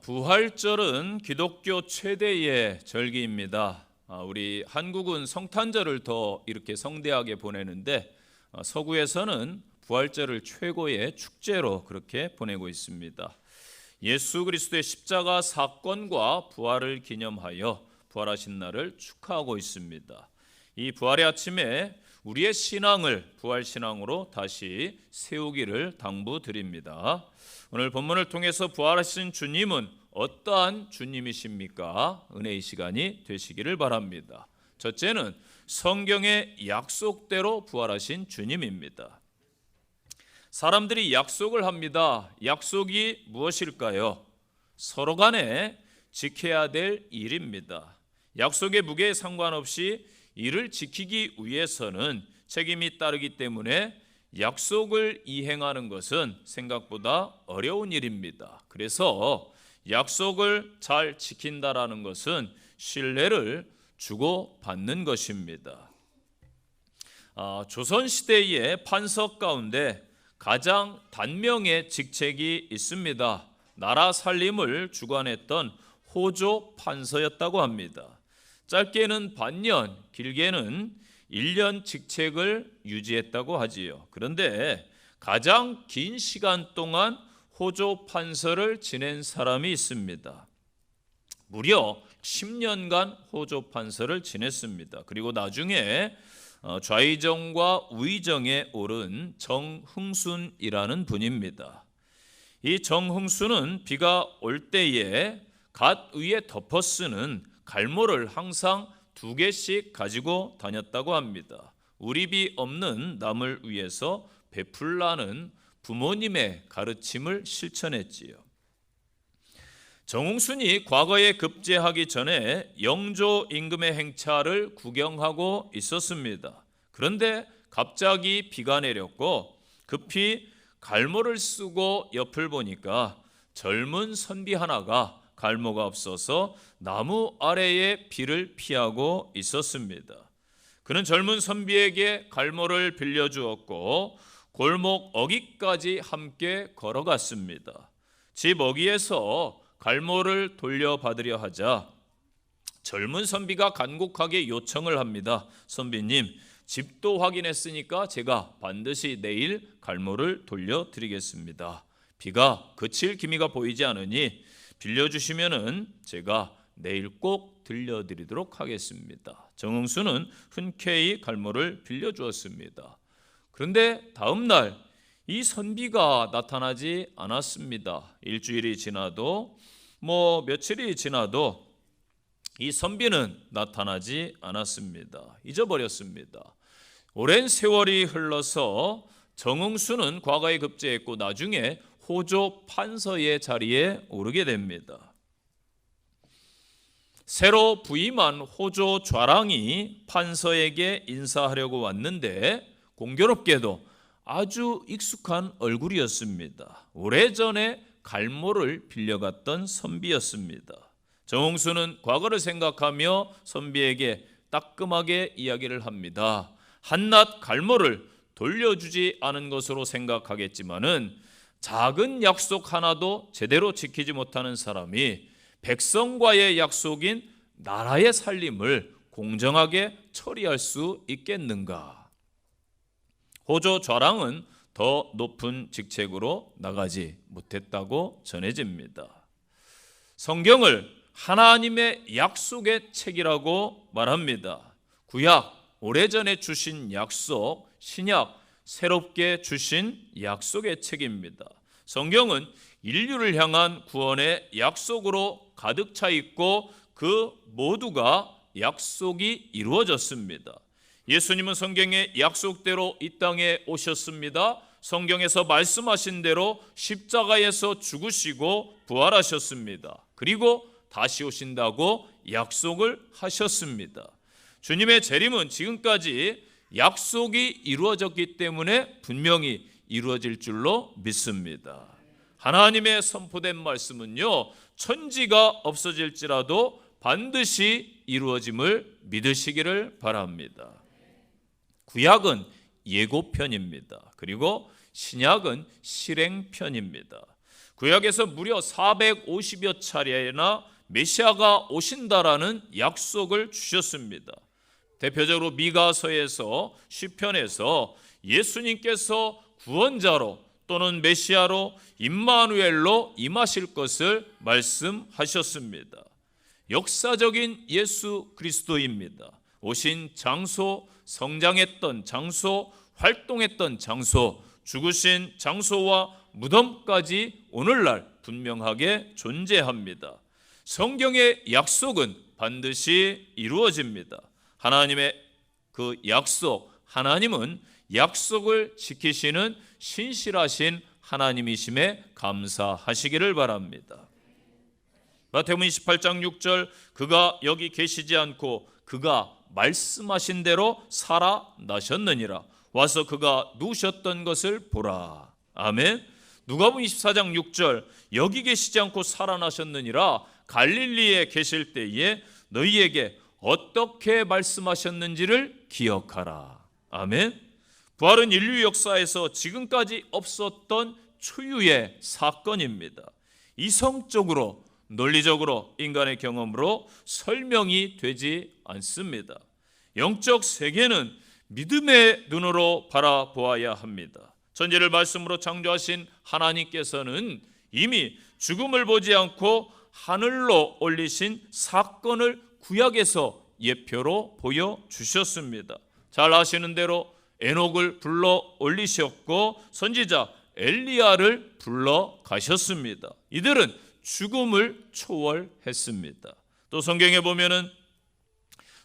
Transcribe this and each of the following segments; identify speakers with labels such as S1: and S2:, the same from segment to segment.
S1: 부활절은 기독교 최대의 절기입니다. 우리 한국은 성탄절을 더 이렇게 성대하게 보내는데 서구에서는 부활절을 최고의 축제로 그렇게 보내고 있습니다. 예수 그리스도의 십자가 사건과 부활을 기념하여 부활하신 날을 축하하고 있습니다. 이 부활의 아침에 우리의 신앙을 부활신앙으로 다시 세우기를 당부드립니다. 오늘 본문을 통해서 부활하신 주님은 어떠한 주님이십니까? 은혜의 시간이 되시기를 바랍니다. 첫째는 성경의 약속대로 부활하신 주님입니다. 사람들이 약속을 합니다. 약속이 무엇일까요? 서로 간에 지켜야 될 일입니다. 약속의 무게에 상관없이 이를 지키기 위해서는 책임이 따르기 때문에 약속을 이행하는 것은 생각보다 어려운 일입니다. 그래서 약속을 잘 지킨다라는 것은 신뢰를 주고받는 것입니다. 조선시대의 판서 가운데 가장 단명의 직책이 있습니다. 나라 살림을 주관했던 호조 판서였다고 합니다. 짧게는 반년, 길게는 1년 직책을 유지했다고 하지요. 그런데 가장 긴 시간 동안 호조 판서를 지낸 사람이 있습니다. 무려 10년간 호조 판서를 지냈습니다. 그리고 나중에 좌의정과 우의정에 오른 정흥순이라는 분입니다. 이 정흥순은 비가 올 때에 갓 위에 덮어 쓰는 갈모를 항상 2개씩 가지고 다녔다고 합니다. 우리비 없는 남을 위해서 베풀라는 부모님의 가르침을 실천했지요. 정흥순이 과거에 급제하기 전에 영조 임금의 행차를 구경하고 있었습니다. 그런데 갑자기 비가 내렸고 급히 갈모를 쓰고 옆을 보니까 젊은 선비 하나가 갈모가 없어서 나무 아래에 비를 피하고 있었습니다. 그는 젊은 선비에게 갈모를 빌려주었고 골목 어귀까지 함께 걸어갔습니다. 집 어귀에서 갈모를 돌려받으려 하자 젊은 선비가 간곡하게 요청을 합니다. 선비님, 집도 확인했으니까 제가 반드시 내일 갈모를 돌려드리겠습니다. 비가 그칠 기미가 보이지 않으니 빌려주시면은 제가 내일 꼭 들려드리도록 하겠습니다. 정흥수는 흔쾌히 갈모를 빌려주었습니다. 그런데 다음 날 이 선비가 나타나지 않았습니다. 일주일이 지나도 며칠이 지나도 이 선비는 나타나지 않았습니다. 잊어버렸습니다. 오랜 세월이 흘러서 정흥수는 과거에 급제했고 나중에 호조 판서의 자리에 오르게 됩니다. 새로 부임한 호조 좌랑이 판서에게 인사하려고 왔는데 공교롭게도 아주 익숙한 얼굴이었습니다. 오래전에 갈모를 빌려갔던 선비였습니다. 정흥수는 과거를 생각하며 선비에게 따끔하게 이야기를 합니다. 한낱 갈모를 돌려주지 않은 것으로 생각하겠지만은 작은 약속 하나도 제대로 지키지 못하는 사람이 백성과의 약속인 나라의 살림을 공정하게 처리할 수 있겠는가? 호조 좌랑은 더 높은 직책으로 나가지 못했다고 전해집니다. 성경을 하나님의 약속의 책이라고 말합니다. 구약, 오래전에 주신 약속, 신약, 새롭게 주신 약속의 책입니다. 성경은 인류를 향한 구원의 약속으로 가득 차 있고 그 모두가 약속이 이루어졌습니다. 예수님은 성경의 약속대로 이 땅에 오셨습니다. 성경에서 말씀하신 대로 십자가에서 죽으시고 부활하셨습니다. 그리고 다시 오신다고 약속을 하셨습니다. 주님의 재림은 지금까지 약속이 이루어졌기 때문에 분명히 이루어질 줄로 믿습니다. 하나님의 선포된 말씀은요, 천지가 없어질지라도 반드시 이루어짐을 믿으시기를 바랍니다. 구약은 예고편입니다. 그리고 신약은 실행편입니다. 구약에서 무려 450여 차례나 메시아가 오신다라는 약속을 주셨습니다. 대표적으로 미가서에서, 시편에서 예수님께서 구원자로 또는 메시아로 임마누엘로 임하실 것을 말씀하셨습니다. 역사적인 예수 그리스도입니다. 오신 장소, 성장했던 장소, 활동했던 장소, 죽으신 장소와 무덤까지 오늘날 분명하게 존재합니다. 성경의 약속은 반드시 이루어집니다. 하나님의 그 약속, 하나님은 약속을 지키시는 신실하신 하나님이심에 감사하시기를 바랍니다. 마태복음 28장 6절, 그가 여기 계시지 않고 그가 말씀하신 대로 살아나셨느니라. 와서 그가 누우셨던 것을 보라. 아멘. 누가복음 24장 6절, 여기 계시지 않고 살아나셨느니라. 갈릴리에 계실 때에 너희에게 어떻게 말씀하셨는지를 기억하라. 아멘. 부활은 인류 역사에서 지금까지 없었던 초유의 사건입니다. 이성적으로, 논리적으로, 인간의 경험으로 설명이 되지 않습니다. 영적 세계는 믿음의 눈으로 바라보아야 합니다. 천지를 말씀으로 창조하신 하나님께서는 이미 죽음을 보지 않고 하늘로 올리신 사건을 구약에서 예표로 보여주셨습니다. 잘 아시는 대로 에녹을 불러 올리셨고 선지자 엘리야를 불러 가셨습니다. 이들은 죽음을 초월했습니다. 또 성경에 보면은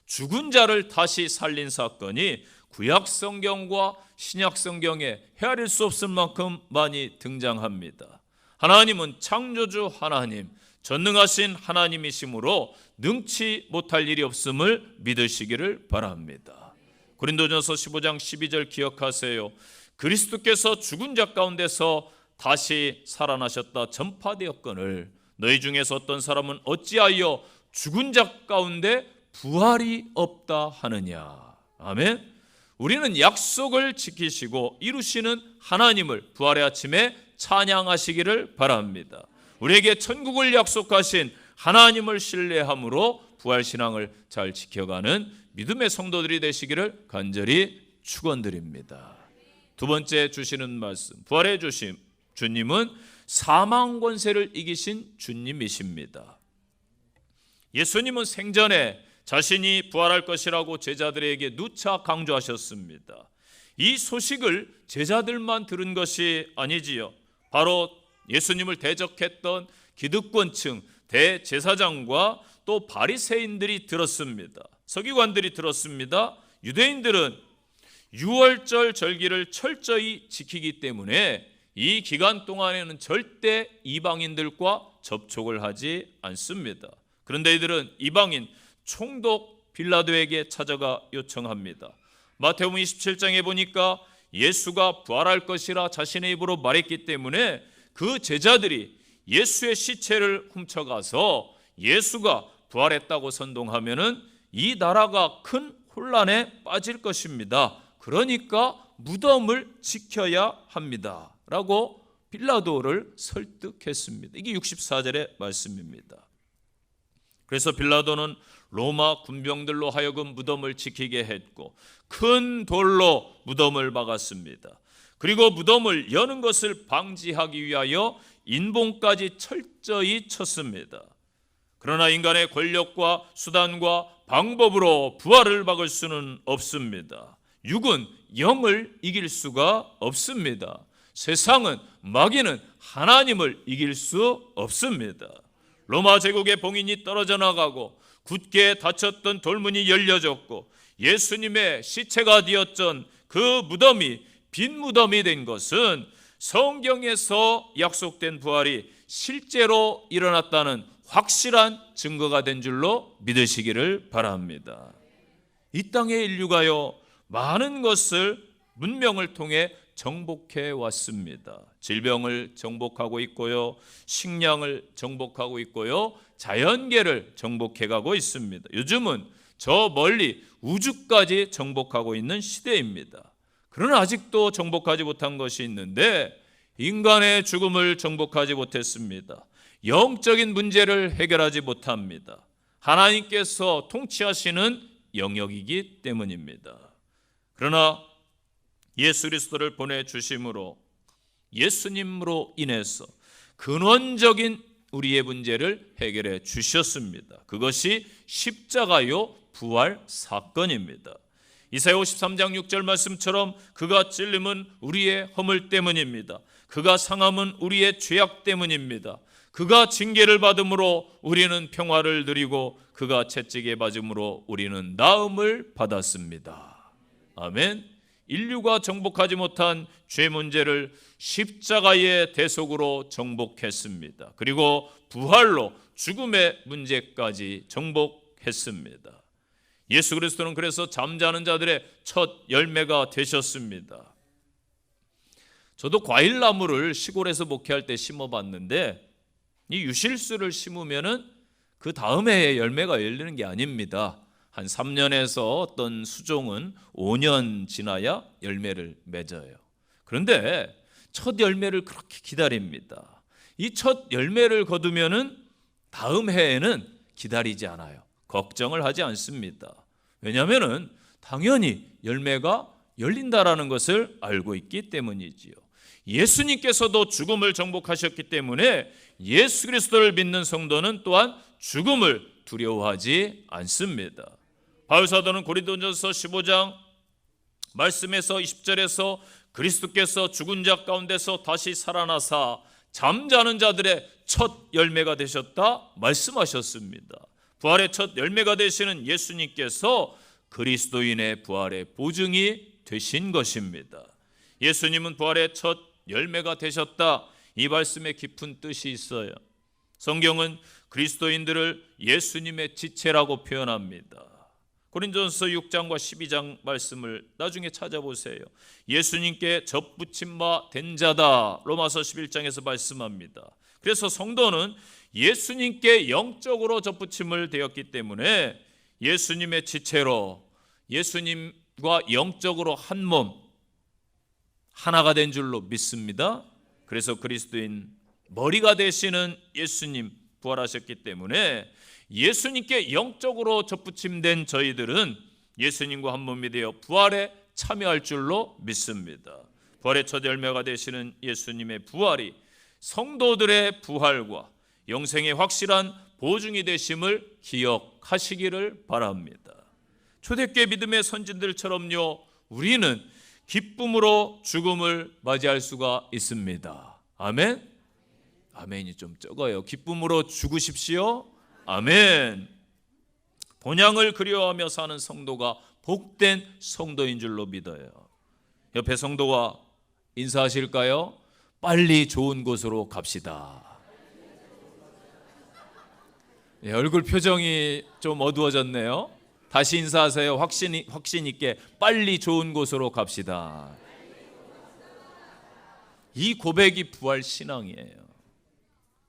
S1: 죽은 자를 다시 살린 사건이 구약 성경과 신약 성경에 헤아릴 수 없을 만큼 많이 등장합니다. 하나님은 창조주 하나님, 전능하신 하나님이시므로 능치 못할 일이 없음을 믿으시기를 바랍니다. 고린도전서 15장 12절 기억하세요. 그리스도께서 죽은 자 가운데서 다시 살아나셨다 전파되었거늘 너희 중에서 어떤 사람은 어찌하여 죽은 자 가운데 부활이 없다 하느냐. 아멘. 우리는 약속을 지키시고 이루시는 하나님을 부활의 아침에 찬양하시기를 바랍니다. 우리에게 천국을 약속하신 하나님을 신뢰함으로 부활신앙을 잘 지켜가는 믿음의 성도들이 되시기를 간절히 축원드립니다. 두 번째 주시는 말씀, 부활의 주님은 사망 권세를 이기신 주님이십니다. 예수님은 생전에 자신이 부활할 것이라고 제자들에게 누차 강조하셨습니다. 이 소식을 제자들만 들은 것이 아니지요. 바로 예수님을 대적했던 기득권층, 대제사장과 또 바리새인들이 들었습니다. 서기관들이 들었습니다. 유대인들은 유월절 절기를 철저히 지키기 때문에 이 기간 동안에는 절대 이방인들과 접촉을 하지 않습니다. 그런데 이들은 이방인 총독 빌라도에게 찾아가 요청합니다. 마태복음 27장에 보니까 예수가 부활할 것이라 자신의 입으로 말했기 때문에 그 제자들이 예수의 시체를 훔쳐가서 예수가 부활했다고 선동하면은 이 나라가 큰 혼란에 빠질 것입니다. 그러니까 무덤을 지켜야 합니다. 라고 빌라도를 설득했습니다. 이게 64절의 말씀입니다. 그래서 빌라도는 로마 군병들로 하여금 무덤을 지키게 했고 큰 돌로 무덤을 막았습니다. 그리고 무덤을 여는 것을 방지하기 위하여 인봉까지 철저히 쳤습니다. 그러나 인간의 권력과 수단과 방법으로 부활을 막을 수는 없습니다. 육은 영을 이길 수가 없습니다. 세상은, 마귀는 하나님을 이길 수 없습니다. 로마 제국의 봉인이 떨어져 나가고 굳게 닫혔던 돌문이 열려졌고 예수님의 시체가 되었던 그 무덤이 빈 무덤이 된 것은 성경에서 약속된 부활이 실제로 일어났다는 확실한 증거가 된 줄로 믿으시기를 바랍니다. 이 땅의 인류가요, 많은 것을 문명을 통해 정복해 왔습니다. 질병을 정복하고 있고요, 식량을 정복하고 있고요, 자연계를 정복해 가고 있습니다. 요즘은 저 멀리 우주까지 정복하고 있는 시대입니다. 그러나 아직도 정복하지 못한 것이 있는데 인간의 죽음을 정복하지 못했습니다. 영적인 문제를 해결하지 못합니다. 하나님께서 통치하시는 영역이기 때문입니다. 그러나 예수 그리스도를 보내주심으로 예수님으로 인해서 근원적인 우리의 문제를 해결해 주셨습니다. 그것이 십자가요 부활 사건입니다. 이사야 53장 6절 말씀처럼 그가 찔림은 우리의 허물 때문입니다. 그가 상함은 우리의 죄악 때문입니다. 그가 징계를 받음으로 우리는 평화를 누리고 그가 채찍에 맞음으로 우리는 나음을 받았습니다. 아멘. 인류가 정복하지 못한 죄 문제를 십자가의 대속으로 정복했습니다. 그리고 부활로 죽음의 문제까지 정복했습니다. 예수 그리스도는 그래서 잠자는 자들의 첫 열매가 되셨습니다. 저도 과일나무를 시골에서 목회할 때 심어봤는데 이 유실수를 심으면은 그 다음 해에 열매가 열리는 게 아닙니다. 한 3년에서 어떤 수종은 5년 지나야 열매를 맺어요. 그런데 첫 열매를 그렇게 기다립니다. 이 첫 열매를 거두면은 다음 해에는 기다리지 않아요. 걱정을 하지 않습니다. 왜냐하면은 당연히 열매가 열린다라는 것을 알고 있기 때문이지요. 예수님께서도 죽음을 정복하셨기 때문에 예수 그리스도를 믿는 성도는 또한 죽음을 두려워하지 않습니다. 바울 사도는 고린도전서 15장 말씀에서 20절에서 그리스도께서 죽은 자 가운데서 다시 살아나사 잠자는 자들의 첫 열매가 되셨다 말씀하셨습니다. 부활의 첫 열매가 되시는 예수님께서 그리스도인의 부활의 보증이 되신 것입니다. 예수님은 부활의 첫 열매가 되셨다. 이 말씀에 깊은 뜻이 있어요. 성경은 그리스도인들을 예수님의 지체라고 표현합니다. 고린도전서 6장과 12장 말씀을 나중에 찾아보세요. 예수님께 접붙임 바 된 자다. 로마서 11장에서 말씀합니다. 그래서 성도는 예수님께 영적으로 접붙임을 되었기 때문에 예수님의 지체로 예수님과 영적으로 한 몸 하나가 된 줄로 믿습니다. 그래서 그리스도인 머리가 되시는 예수님 부활하셨기 때문에 예수님께 영적으로 접붙임된 저희들은 예수님과 한 몸이 되어 부활에 참여할 줄로 믿습니다. 부활의 첫 열매가 되시는 예수님의 부활이 성도들의 부활과 영생의 확실한 보증이 되심을 기억하시기를 바랍니다. 초대교회 믿음의 선진들처럼요, 우리는 기쁨으로 죽음을 맞이할 수가 있습니다. 아멘? 아멘이 좀 적어요. 기쁨으로 죽으십시오. 아멘. 본향을 그리워하며 사는 성도가 복된 성도인 줄로 믿어요. 옆에 성도와 인사하실까요? 빨리 좋은 곳으로 갑시다. 네, 얼굴 표정이 좀 어두워졌네요. 다시 인사하세요. 확신 있게 빨리 좋은 곳으로 갑시다. 이 고백이 부활 신앙이에요.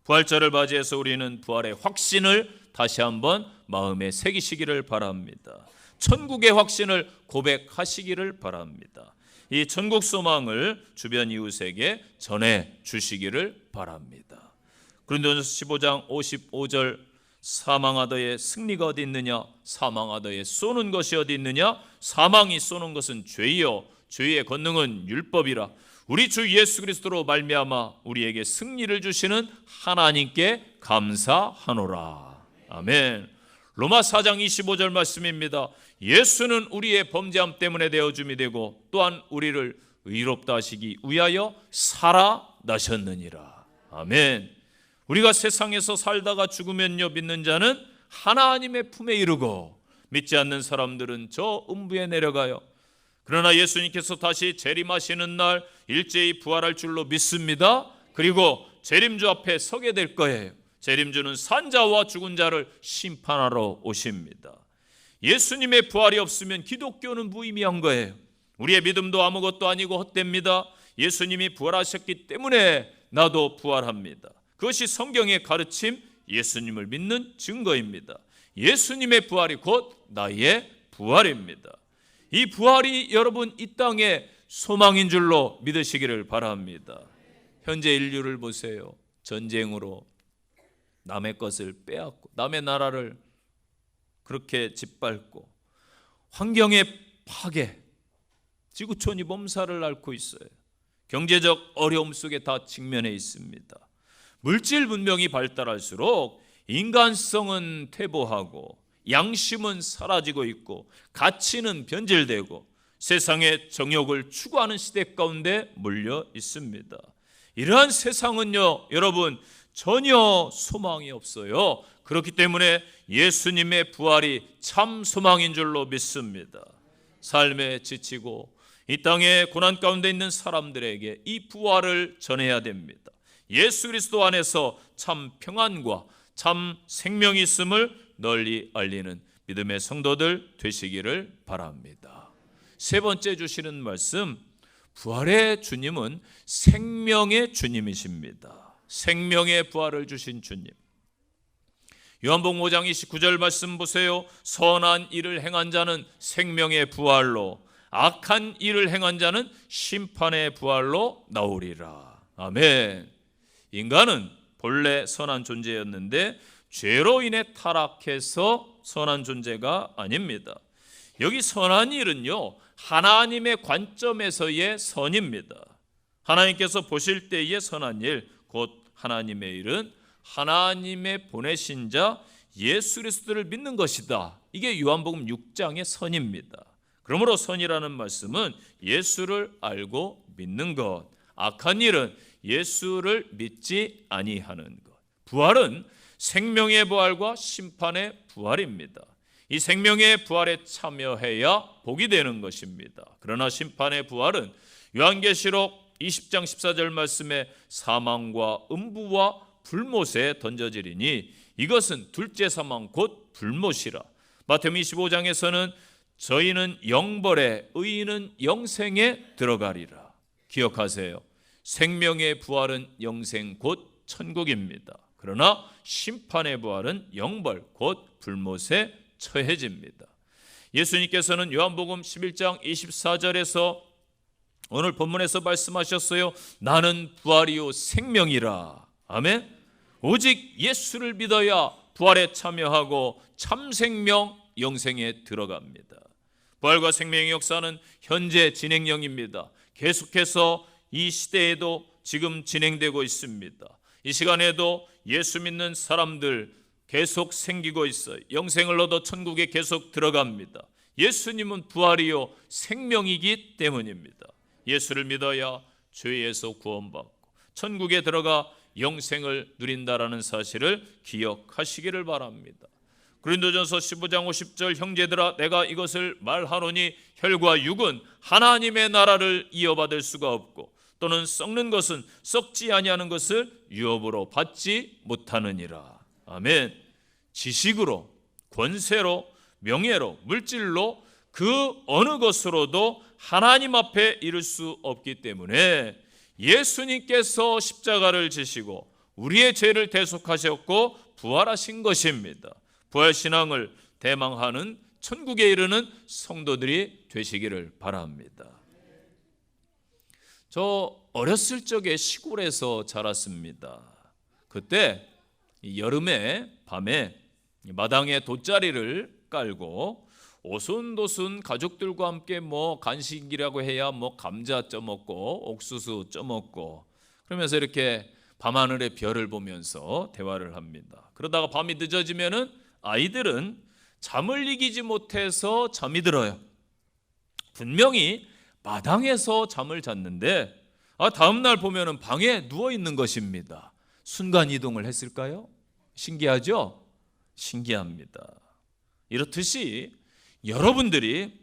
S1: 부활절을 맞이해서 우리는 부활의 확신을 다시 한번 마음에 새기시기를 바랍니다. 천국의 확신을 고백하시기를 바랍니다. 이 천국 소망을 주변 이웃에게 전해 주시기를 바랍니다. 고린도전서 15장 55절 사망하더의 승리가 어디 있느냐? 사망하더의 쏘는 것이 어디 있느냐? 사망이 쏘는 것은 죄이요 죄의 권능은 율법이라. 우리 주 예수 그리스도로 말미암아 우리에게 승리를 주시는 하나님께 감사하노라. 아멘. 로마 4장 25절 말씀입니다. 예수는 우리의 범죄함 때문에 되어줌이 되고 또한 우리를 의롭다 하시기 위하여 살아나셨느니라. 아멘. 우리가 세상에서 살다가 죽으면요, 믿는 자는 하나님의 품에 이르고 믿지 않는 사람들은 저 음부에 내려가요. 그러나 예수님께서 다시 재림하시는 날 일제히 부활할 줄로 믿습니다. 그리고 재림주 앞에 서게 될 거예요. 재림주는 산자와 죽은 자를 심판하러 오십니다. 예수님의 부활이 없으면 기독교는 무의미한 거예요. 우리의 믿음도 아무것도 아니고 헛됩니다. 예수님이 부활하셨기 때문에 나도 부활합니다. 그것이 성경의 가르침, 예수님을 믿는 증거입니다. 예수님의 부활이 곧 나의 부활입니다. 이 부활이 여러분 이 땅의 소망인 줄로 믿으시기를 바랍니다. 현재 인류를 보세요. 전쟁으로 남의 것을 빼앗고 남의 나라를 그렇게 짓밟고 환경의 파괴, 지구촌이 몸살을 앓고 있어요. 경제적 어려움 속에 다 직면해 있습니다. 물질 문명이 발달할수록 인간성은 퇴보하고 양심은 사라지고 있고 가치는 변질되고 세상의 정욕을 추구하는 시대 가운데 몰려 있습니다. 이러한 세상은요, 여러분, 전혀 소망이 없어요. 그렇기 때문에 예수님의 부활이 참 소망인 줄로 믿습니다. 삶에 지치고 이 땅에 고난 가운데 있는 사람들에게 이 부활을 전해야 됩니다. 예수 그리스도 안에서 참 평안과 참 생명이 있음을 널리 알리는 믿음의 성도들 되시기를 바랍니다. 세 번째 주시는 말씀, 부활의 주님은 생명의 주님이십니다. 생명의 부활을 주신 주님. 요한복음 5장 29절 말씀 보세요. 선한 일을 행한 자는 생명의 부활로, 악한 일을 행한 자는 심판의 부활로 나오리라. 아멘. 인간은 본래 선한 존재였는데 죄로 인해 타락해서 선한 존재가 아닙니다. 여기 선한 일은요, 하나님의 관점에서의 선입니다. 하나님께서 보실 때의 선한 일, 곧 하나님의 일은 하나님의 보내신 자 예수 그리스도를 믿는 것이다. 이게 요한복음 6장의 선입니다. 그러므로 선이라는 말씀은 예수를 알고 믿는 것, 악한 일은 예수를 믿지 아니하는 것. 부활은 생명의 부활과 심판의 부활입니다. 이 생명의 부활에 참여해야 복이 되는 것입니다. 그러나 심판의 부활은 요한계시록 20장 14절 말씀에 사망과 음부와 불못에 던져지리니 이것은 둘째 사망 곧 불못이라. 마태복음 25장에서는 저희는 영벌에 의인은 영생에 들어가리라. 기억하세요. 생명의 부활은 영생 곧 천국입니다. 그러나 심판의 부활은 영벌 곧 불못에 처해집니다. 예수님께서는 요한복음 11장 24절에서 오늘 본문에서 말씀하셨어요. 나는 부활이요 생명이라. 아멘. 오직 예수를 믿어야 부활에 참여하고 참 생명 영생에 들어갑니다. 부활과 생명의 역사는 현재 진행형입니다. 계속해서 이 시대에도 지금 진행되고 있습니다. 이 시간에도 예수 믿는 사람들 계속 생기고 있어요. 영생을 얻어 천국에 계속 들어갑니다. 예수님은 부활이요 생명이기 때문입니다. 예수를 믿어야 죄에서 구원받고 천국에 들어가 영생을 누린다라는 사실을 기억하시기를 바랍니다. 고린도전서 15장 50절 형제들아 내가 이것을 말하노니 혈과 육은 하나님의 나라를 이어받을 수가 없고 또는 썩는 것은 썩지 아니하는 것을 유업으로 받지 못하느니라. 아멘. 지식으로, 권세로, 명예로, 물질로 그 어느 것으로도 하나님 앞에 이를 수 없기 때문에 예수님께서 십자가를 지시고 우리의 죄를 대속하셨고 부활하신 것입니다. 부활신앙을 대망하는 천국에 이르는 성도들이 되시기를 바랍니다. 저 어렸을 적에 시골에서 자랐습니다. 그때 여름에 밤에 마당에 돗자리를 깔고 오순도순 가족들과 함께 간식이라고 해야 감자 쪄먹고 옥수수 쪄먹고 그러면서 이렇게 밤하늘의 별을 보면서 대화를 합니다. 그러다가 밤이 늦어지면은 아이들은 잠을 이기지 못해서 잠이 들어요. 분명히 마당에서 잠을 잤는데 다음날 보면은 방에 누워 있는 것입니다. 순간 이동을 했을까요? 신기하죠? 신기합니다. 이렇듯이 여러분들이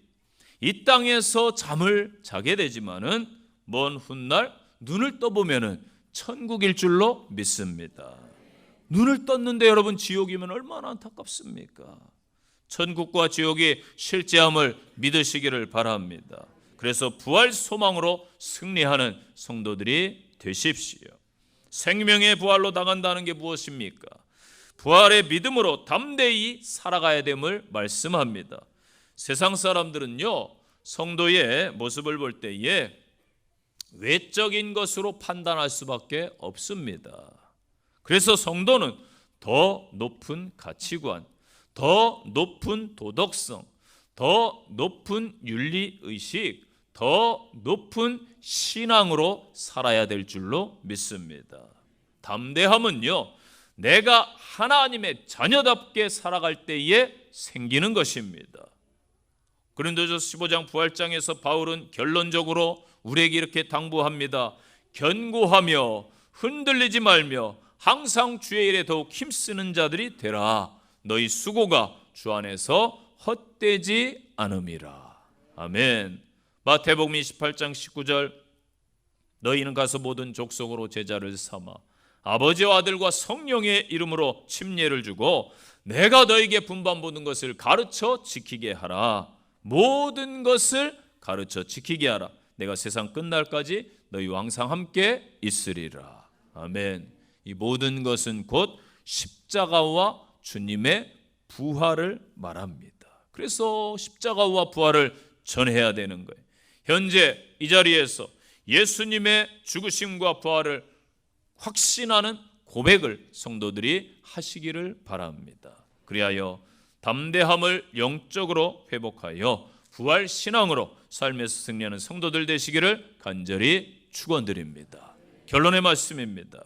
S1: 이 땅에서 잠을 자게 되지만은 먼 훗날 눈을 떠보면은 천국일 줄로 믿습니다. 눈을 떴는데 여러분 지옥이면 얼마나 안타깝습니까? 천국과 지옥이 실제함을 믿으시기를 바랍니다. 그래서 부활 소망으로 승리하는 성도들이 되십시오. 생명의 부활로 나간다는 게 무엇입니까? 부활의 믿음으로 담대히 살아가야 됨을 말씀합니다. 세상 사람들은요 성도의 모습을 볼 때에 외적인 것으로 판단할 수밖에 없습니다. 그래서 성도는 더 높은 가치관, 더 높은 도덕성, 더 높은 윤리의식, 더 높은 신앙으로 살아야 될 줄로 믿습니다. 담대함은요, 내가 하나님의 자녀답게 살아갈 때에 생기는 것입니다. 고린도전서 15장 부활장에서 바울은 결론적으로 우리에게 이렇게 당부합니다. 견고하며 흔들리지 말며 항상 주의 일에 더욱 힘쓰는 자들이 되라. 너희 수고가 주 안에서 헛되지 않음이라. 아멘. 마태복음 28장 19절 너희는 가서 모든 족속으로 제자를 삼아 아버지와 아들과 성령의 이름으로 침례를 주고 내가 너희에게 분반보는 것을 가르쳐 지키게 하라. 모든 것을 가르쳐 지키게 하라. 내가 세상 끝날까지 너희와 항상 함께 있으리라. 아멘. 이 모든 것은 곧 십자가와 주님의 부활을 말합니다. 그래서 십자가와 부활을 전해야 되는 거예요. 현재 이 자리에서 예수님의 죽으심과 부활을 확신하는 고백을 성도들이 하시기를 바랍니다. 그리하여 담대함을 영적으로 회복하여 부활 신앙으로 삶에서 승리하는 성도들 되시기를 간절히 축원드립니다. 결론의 말씀입니다.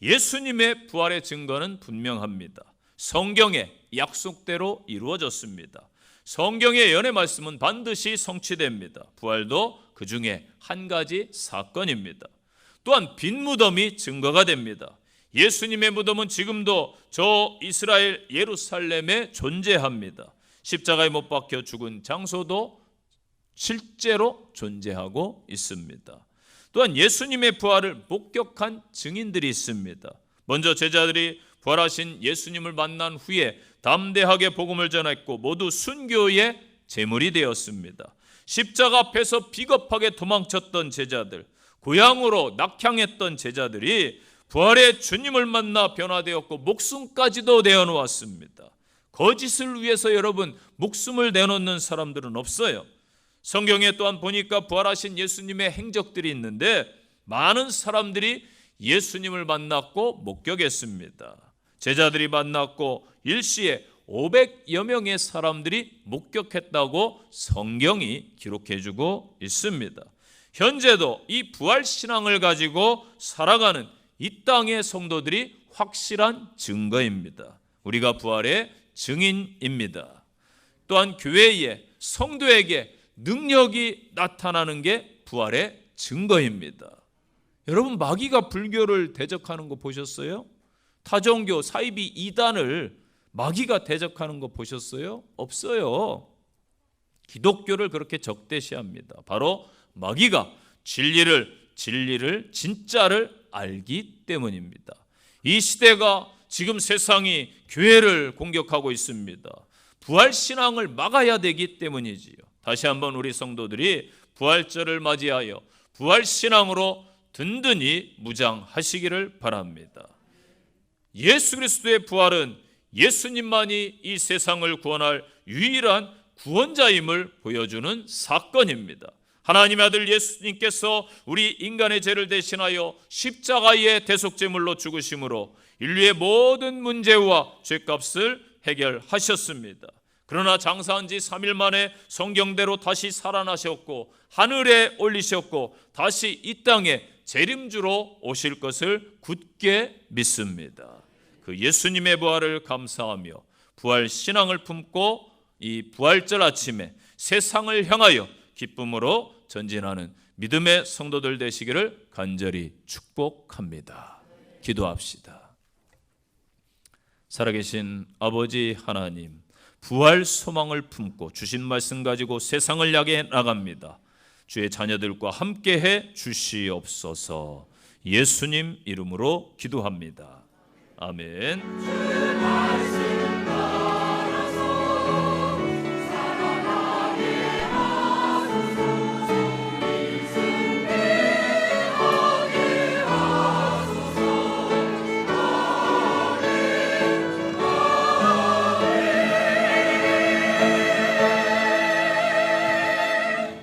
S1: 예수님의 부활의 증거는 분명합니다. 성경의 약속대로 이루어졌습니다. 성경의 예언의 말씀은 반드시 성취됩니다. 부활도 그 중에 한 가지 사건입니다. 또한 빈 무덤이 증거가 됩니다. 예수님의 무덤은 지금도 저 이스라엘 예루살렘에 존재합니다. 십자가에 못 박혀 죽은 장소도 실제로 존재하고 있습니다. 또한 예수님의 부활을 목격한 증인들이 있습니다. 먼저 제자들이 부활하신 예수님을 만난 후에 담대하게 복음을 전했고 모두 순교의 제물이 되었습니다. 십자가 앞에서 비겁하게 도망쳤던 제자들, 고향으로 낙향했던 제자들이 부활의 주님을 만나 변화되었고 목숨까지도 내어놓았습니다. 거짓을 위해서 여러분 목숨을 내놓는 사람들은 없어요. 성경에 또한 보니까 부활하신 예수님의 행적들이 있는데 많은 사람들이 예수님을 만났고 목격했습니다. 제자들이 만났고 일시에 500여 명의 사람들이 목격했다고 성경이 기록해주고 있습니다. 현재도 이 부활 신앙을 가지고 살아가는 이 땅의 성도들이 확실한 증거입니다. 우리가 부활의 증인입니다. 또한 교회에 성도에게 능력이 나타나는 게 부활의 증거입니다. 여러분 마귀가 불교를 대적하는 거 보셨어요? 타종교 사이비 이단을 마귀가 대적하는 거 보셨어요? 없어요. 기독교를 그렇게 적대시합니다. 바로 마귀가 진리를 진짜를 알기 때문입니다. 이 시대가 지금 세상이 교회를 공격하고 있습니다. 부활 신앙을 막아야 되기 때문이지요. 다시 한번 우리 성도들이 부활절을 맞이하여 부활 신앙으로 든든히 무장하시기를 바랍니다. 예수 그리스도의 부활은 예수님만이 이 세상을 구원할 유일한 구원자임을 보여주는 사건입니다. 하나님의 아들 예수님께서 우리 인간의 죄를 대신하여 십자가의 대속제물로 죽으심으로 인류의 모든 문제와 죄값을 해결하셨습니다. 그러나 장사한 지 3일 만에 성경대로 다시 살아나셨고 하늘에 올리셨고 다시 이 땅에 재림주로 오실 것을 굳게 믿습니다. 그 예수님의 부활을 감사하며 부활 신앙을 품고 이 부활절 아침에 세상을 향하여 기쁨으로 전진하는 믿음의 성도들 되시기를 간절히 축복합니다. 기도합시다. 살아계신 아버지 하나님, 부활 소망을 품고 주신 말씀 가지고 세상을 향해 나갑니다. 주의 자녀들과 함께해 주시옵소서. 예수님 이름으로 기도합니다. 아멘.